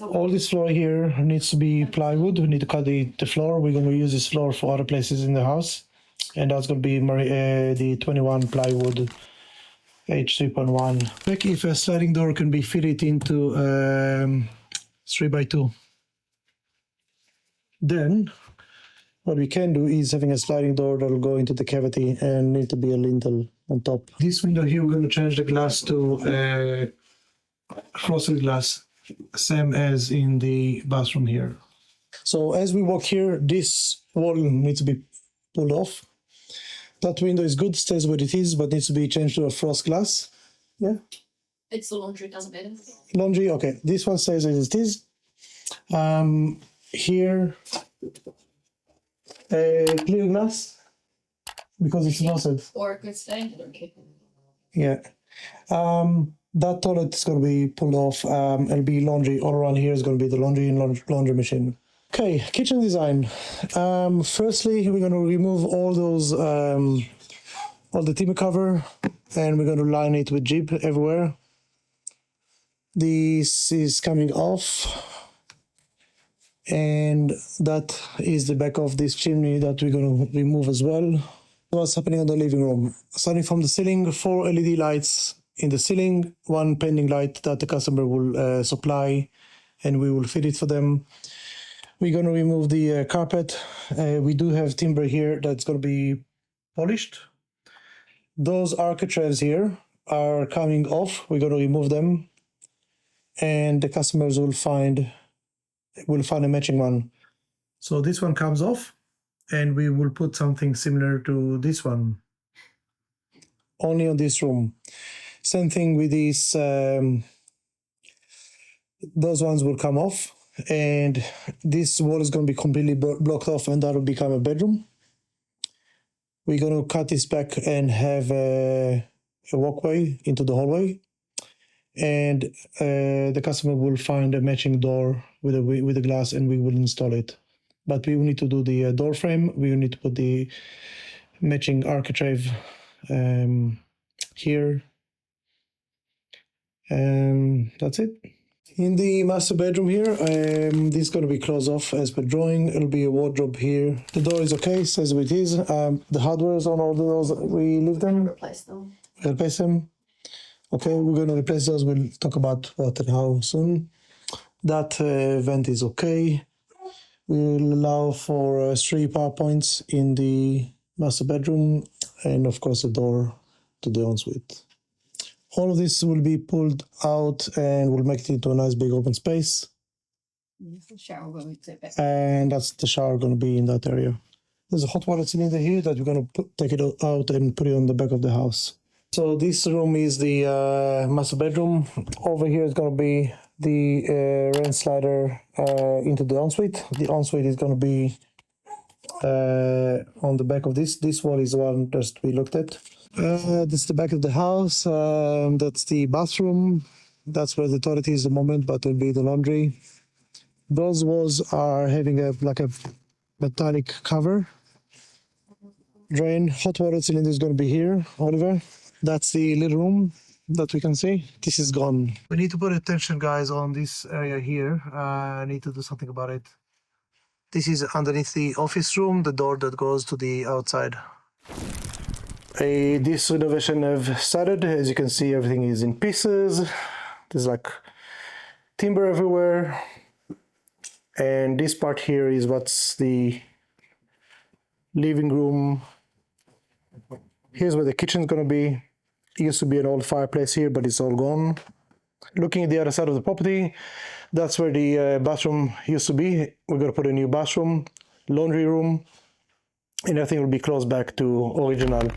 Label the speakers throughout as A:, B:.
A: All this floor here needs to be plywood. We need to cut the floor. We're going to use this floor for other places in the house. And that's going to be the 21 plywood H3.1. Check if a sliding door can be fitted into 3x2. Then what we can do is having a sliding door that will go into the cavity and need to be a lintel on top. This window here, we're going to change the glass to frosted glass, same as in the bathroom here. So as we walk here, this wall needs to be pulled off. That window is good, stays where it is, but needs to be changed to a frost glass. Yeah.
B: It's the laundry, doesn't matter.
A: Laundry, okay. This one stays as it is. Here, clear glass because it's frosted.
B: Or it could stay.
A: Yeah. That toilet is going to be pulled off. It'll be laundry. All around here is going to be the laundry and laundry machine. Okay, kitchen design. Firstly, we're going to remove all those, all the timber cover, and we're going to line it with jib everywhere. This is coming off. And that is the back of this chimney that we're going to remove as well. What's happening in the living room? Starting from the ceiling, 4 LED lights in the ceiling, 1 pending light that the customer will supply, and we will fit it for them. We're going to remove the carpet. We do have timber here that's going to be polished. Those architraves here are coming off. We're going to remove them, and the customers will find a matching one. So this one comes off, and we will put something similar to this one only on this room. Same thing with these, those ones will come off, and this wall is going to be completely blocked off, and that will become a bedroom. We're going to cut this back and have a walkway into the hallway, and the customer will find a matching door with a glass, and we will install it. But we will need to do the door frame. We will need to put the matching architrave here. That's it. In the master bedroom here, this is going to be closed off as per drawing. It'll be a wardrobe here. The door is okay, says it is. The hardware is on all the doors. We leave them.
B: Replace them.
A: Replace them. Okay, we're going to replace those. We'll talk about what and how soon. That vent is okay. We'll allow for 3 power points in the master bedroom, and of course a door to the ensuite. All of this will be pulled out and we'll make it into a nice big open space.
B: The shower will be back.
A: And that's the shower going to be in that area. There's a hot water cylinder here that we're going to take it out and put it on the back of the house. So this room is the master bedroom. Over here is going to be the rain slider into the ensuite. The ensuite is going to be on the back of this. This wall is the one that we looked at. This is the back of the house. That's the bathroom. That's where the toilet is at the moment, but it'll be the laundry. Those walls are having a metallic cover. Drain, hot water cylinder is going to be here, Oliver. That's the little room that we can see. This is gone. We need to put attention, guys, on this area here. I need to do something about it. This is underneath the office room, the door that goes to the outside. This renovation have started. As you can see, everything is in pieces. There's like timber everywhere. And this part here is what's the living room. Here's where the kitchen's gonna be. It used to be an old fireplace here, but it's all gone. Looking at the other side of the property, that's where the bathroom used to be. We're gonna put a new bathroom, laundry room, and everything will be closed back to original.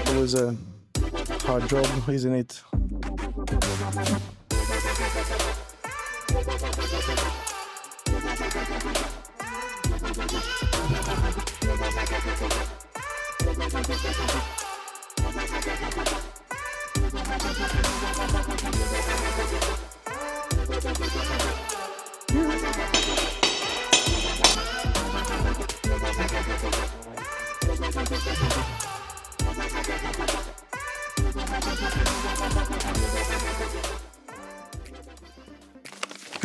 A: It was a hard job, isn't it?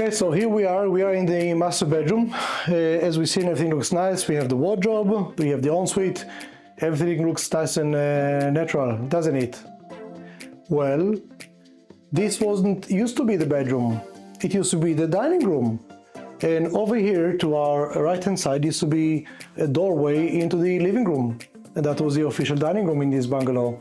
A: Okay, so here we are. We are in the master bedroom. As we've seen, everything looks nice. We have the wardrobe, we have the ensuite. Everything looks nice and natural, doesn't it? Well, this wasn't used to be the bedroom. It used to be the dining room. And over here to our right-hand side used to be a doorway into the living room. And that was the official dining room in this bungalow.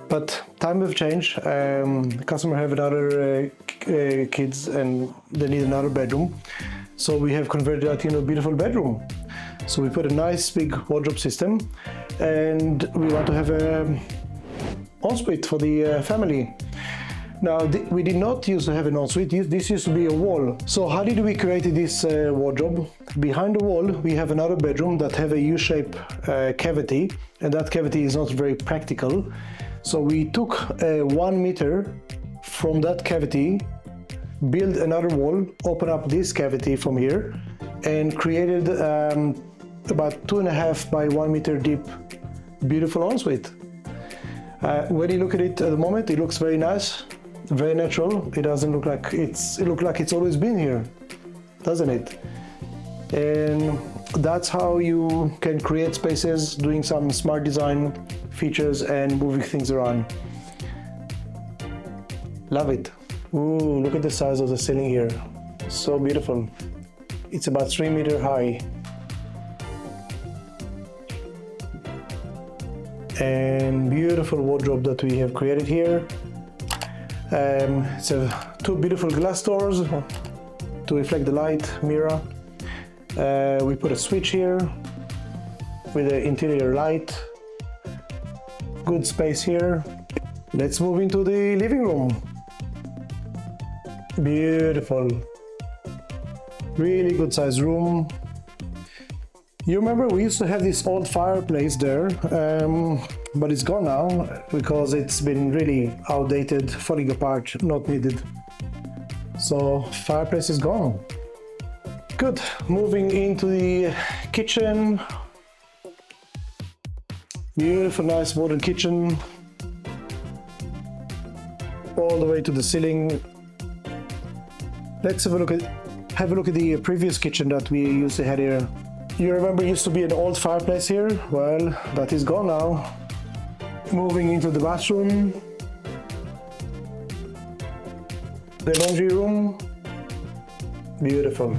A: But time have changed. The customer have another kids and they need another bedroom. So we have converted that into a beautiful bedroom. So we put a nice big wardrobe system and we want to have a ensuite for the family. Now, we did not used to have an ensuite. This used to be a wall. So how did we create this wardrobe? Behind the wall, we have another bedroom that have a U-shaped cavity, and that cavity is not very practical. So we took 1 meter from that cavity, build another wall, open up this cavity from here, and created about 2.5 by 1 meter deep, beautiful ensuite. When you look at it at the moment, it looks very nice, very natural. It doesn't look like it looks like it's always been here, doesn't it? And that's how you can create spaces, doing some smart design features and moving things around. Love it. Ooh, look at the size of the ceiling here. So beautiful. It's about 3 meters high. And beautiful wardrobe that we have created here. It's two beautiful glass doors to reflect the light, mirror. We put a switch here with the interior light. Good space here. Let's move into the living room. Beautiful. Really good sized room. You remember we used to have this old fireplace there, but it's gone now because it's been really outdated, falling apart, not needed. So fireplace is gone. Good. Moving into the kitchen. Beautiful, nice modern kitchen. All the way to the ceiling. Let's have a look at the previous kitchen that we used to have here. You remember it used to be an old fireplace here? Well, that is gone now. Moving into the bathroom. The laundry room. Beautiful.